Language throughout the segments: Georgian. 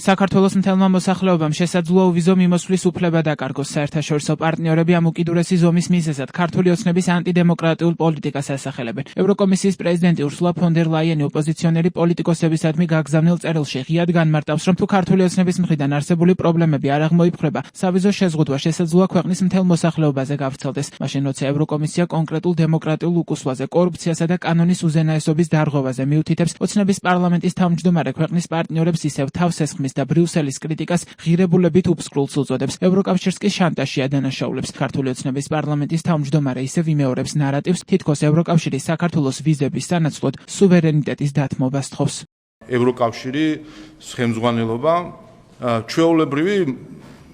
საქართველოს მთელმა მოსახლეობამ შესაძლოა უვიზო მიმოსვლის უფლება დაკარგოს. საერთაშორისო პარტნიორები ამ უკიდურესი ზომის მიზეზად ქართული ოცნების ანტიდემოკრატიულ პოლიტიკას ასახელებენ. ევროკომისიის პრეზიდენტი ურსულა ფონ დერ ლაიენი ოპოზიციონერი პოლიტიკოსებისადმი გაგზავნილ წერილში ღიად განმარტავს, რომ თუ ქართული ოცნების მხრიდან არსებული პრობლემები არ აღმოიფხვრება, სავიზო შეზღუდვა შესაძლოა ქვეყნის მთელ მოსახლეობაზე გავრცელდეს. მაშინ როცა ევროკომისია კონკრეტულ დემოკრატიულ უკუსვაზე, კორუფციასა და კანონის უზენაესობის დარღვევაზე მიუთითებს, ოცნების პარლამენტის თავმჯდომარე ქვეყნის პარტნიორებს ისევ თავს ესხმის და ბრიუსელის კრიტიკას ღირებულებით უფსკრულს უწოდებს. ევროკავშირს კი შანტაჟი ადანაშაულებს. ქართული ოცნების პარლამენტის თავმჯდომარე ისევ იმეორებს ნარატივს, თითქოს ევროკავშირი საქართველოს ვიზების სანაცვლოდ სუვერენიტეტის დათმობას თხოვს. ევროკავშირი ხელმძღვანელობა ჩვეულებრივი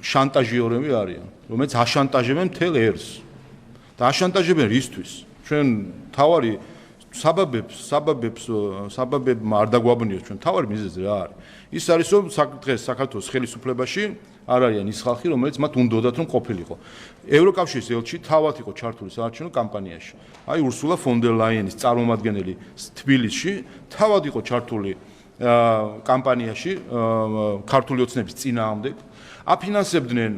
შანტაჟიორები არიან, რომელიც აშანტაჟებენ მთელ ერს. და აშანტაჟებენ რისთვის? ჩვენ თავარი საბაბებმა არ დაგვაბნიოს ჩვენ თავარი მიზეზი რა არის? ის არის რომ დღეს საქართველოს ხელისუფლებაში არ არიან ის ხალხი, რომელიც მათ უნდათ რომ ყოფილიყო. ევროკავშირის ელჩი თავად იყო ჩართული საარჩევნო კამპანიაში. აი ურსულა ფონ დერ ლაიენის წარმომადგენელი თბილისში თავად იყო ჩართული კამპანიაში ქართული ოცნების წინააღმდეგ. აფინანსებდნენ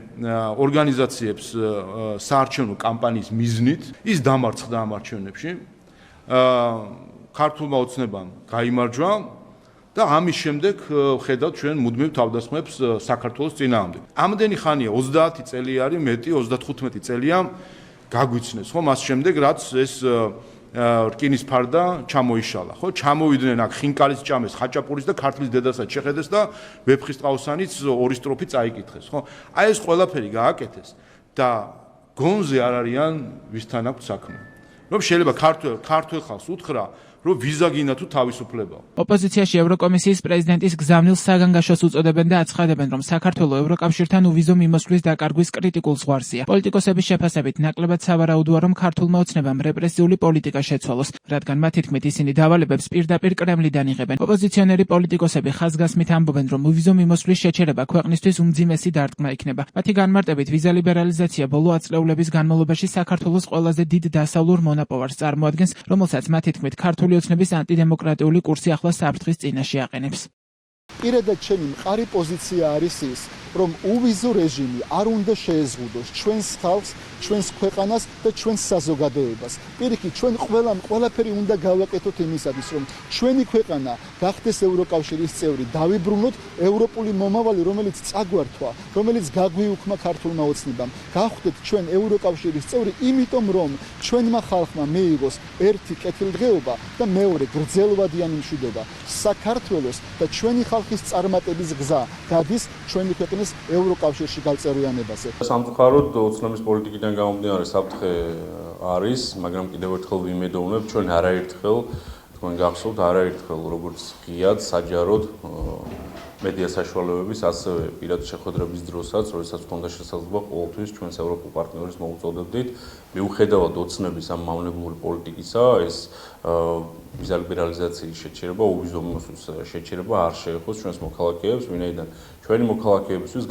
ორგანიზაციებს საარჩევნო კამპანიის მიზნით. ის დამარცხდა ამ არჩევნებში. ქართულმა ოცნებამ გაიმარჯვა და ამის შემდეგ ხედავთ ჩვენ მუდმივ თავდასხმებს საქართველოს წინააღმდეგ. ამდენი ხანია 30 წელი არის, მეტი 35 წელია გაგვიცნეს, ხო, მას შემდეგ რაც ეს რკინის ფარდა ჩამოიშალა, ხო, ჩამოვიდნენ აქ ხინკალის ჭამეს, ხაჭაპურის და ქართლის დედასაც შეხედეს და ვეფხისტყაოსანიც ორი სტროფი წაიკითხეს, ხო? აი ეს ყველაფერი გააკეთეს და გონზე არ არიან ვისთან აქვს საქმე. რომ შეიძლება ქართულ ხალხს უთხრა, რომ ვიზა გინდა თუ თავისუფლება. ოპოზიციაში ევროკომისიის პრეზიდენტის გზავნილ საგანგაშოს უწოდებენ და აცხადებენ, რომ საქართველო ევროკავშირთან უვიზო მიმოსვლის დაკარგვის კრიტიკულ ზღვარზეა. პოლიტიკოსების შეფასებით ნაკლებად სავარაუდოა, რომ ქართულმა ოცნებამ რეპრესიული პოლიტიკა შეცვალოს, რადგან მათი თქმით ისინი დავალებებს პირდაპირ კრემლიდან იღებენ. ოპოზიციონერი პოლიტიკოსები ხაზგასმით ამბობენ, რომ უვიზო მიმოსვლის შეჩერება ქვეყნისთვის უმძიმესი დარტყმა იქნება. მათი განმარტებით ვიზა ლიბერალიზაცია ბოლო ათწლეულების განმავლობაში საქართველოს ყველაზე დიდ დასავლურ მონაპოვარს წარმოადგენს, რომელსაც მათი თქმით ქართული ოცნების ანტიდემოკრატიული კურსი ახლა საფრთხის წინაშე აყენებს. პირადად ჩემი მყარი პოზიცია არის ის, რომ უვიზო რეჟიმი არ უნდა შეეზღუდოს ჩვენს ხალხს, ჩვენს ქვეყანას და ჩვენს საზოგადოებას. პირიქით, ჩვენ ყველაფერი უნდა გავაკეთოთ იმისათვის, რომ ჩვენი ქვეყანა გახდეს ევროკავშირის წევრი, დავიბრუნოთ ევროპული მომავალი, რომელიც წაგვართვა, რომელიც გაგვიუქმა ქართულმა ოცნებამ. გავხდეთ ჩვენ ევროკავშირის წევრი, იმიტომ რომ ჩვენმა ხალხმა მიიღოს ერთი კეთილდღეობა და მეორე გრძელვადიანი მშვიდობა. საქართველოს და ჩვენი ხალხის წარმატების გზა გადის ჩვენი ქვეყნის ევროკავშირში გაწევრიანებაზე. სამწუხაროდ ოცნების პოლიტიკიდან გამომდინარე საფრთხე არის, მაგრამ კიდევ ერთხელ ვიმედოვნებ, ჩვენ არაერთხელ თქვენ გახსოვთ, არაერთხელ როგორც ღიად საჯაროდ მედია საშუალებების, ასევე პირად შეხვედრების დროსაც, როდესაც ჰქონდა შესაძლებლობა ყოველთვის ჩვენს ევროპულ პარტნიორებს მოუწოდებდით, მიუხედავად ოცნების ამ მავნებლური პოლიტიკისა, ეს ვიზა ლიბერალიზაციის შეჩერება, უვიზო მიმოსვლის შეჩერება არ შეეხოს ჩვენს მოქალაქეებს, ვინაიდან ჩვენი მოქალაქეებისთვის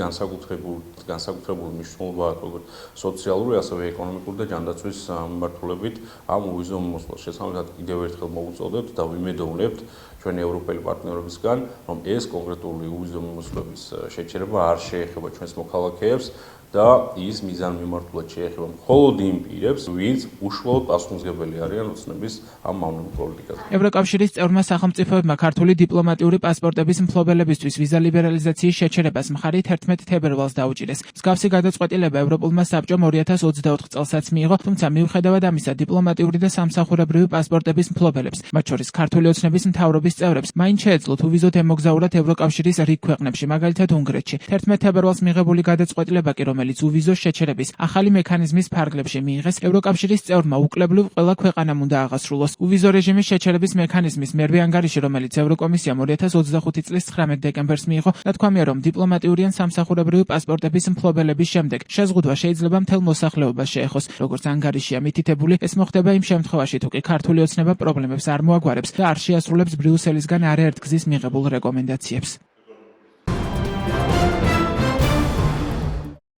განსაკუთრებული მნიშვნელობა აქვს როგორც სოციალური, ასევე ეკონომიკური და ჯანდაცვის მიმართულებით ამ უვიზო მიმოსვლას. შესაბამისად, კიდევ ერთხელ მოუწოდებთ და ვიმედოვნებთ ჩვენი ევროპელი პარტნიორებისგან, რომ ეს კონკრეტული უვიზო მიმოსვლების შეჩერება არ შეეხება ჩვენს მოქალაქეებს და ის მიზანმიმართულად შეეხება მხოლოდ იმ პირებს, ვინც უშუალოდ პასუხისმგებელი არიან ოცნების ამ მავნებელ პოლიტიკაზე. ევროკავშირის წევრმა სახელმწიფოებმა ქართული დიპლომატიური პასპორტების მფლობელებისთვის ვიზა ლიბერალიზაციის შეჩერებას მხარი 11 თებერვალს დაუჭირეს. მსგავსი გადაწყვეტილება ევროპულმა საბჭომ 2024 წელსაც მიიღო, თუმცა მიუხედავად ამისა დიპლომატიური და სამსახურებრივი პასპორტების მფლობელებს, მათ შორის ქართული ოცნების მთავრობის წევრებს, მაინც შეეძლოთ უვიზოდ ემოგზაურათ ევროკავშირის რიგ ქვეყნებში, მაგალითად უნგრეთში. 11 თებერვალს მიღებული გადაწყვეტილება კი რომელიც უვიზოს შეჩერების ახალი მექანიზმის ფარგლებში მიიღეს, ევროკავშირის წევრმა უკლებლივ ყველა ქვეყანამ უნდა აღასრულოს. უვიზო რეჟიმის შეჩერების მექანიზმის მერვე ანგარიში, რომელიც ევროკომისიამ 2025 წლის 19 დეკემბერს მიიღო, ნათქვამია, რომ დიპლომატიური ან სამსახურებრივი პასპორტების მფლობელების შემდეგ შეზღუდვა შეიძლება მთელ მოსახლეობას შეეხოს. როგორც ანგარიშია მითითებული, ეს მოხდება იმ შემთხვევაში, თუ კი ქართული ოცნება პრობლემებს არ მოაგვარებს და არ შეასრულებს ბრიუსელისგან არაერთგზის მიღებულ რეკომენდაციებს.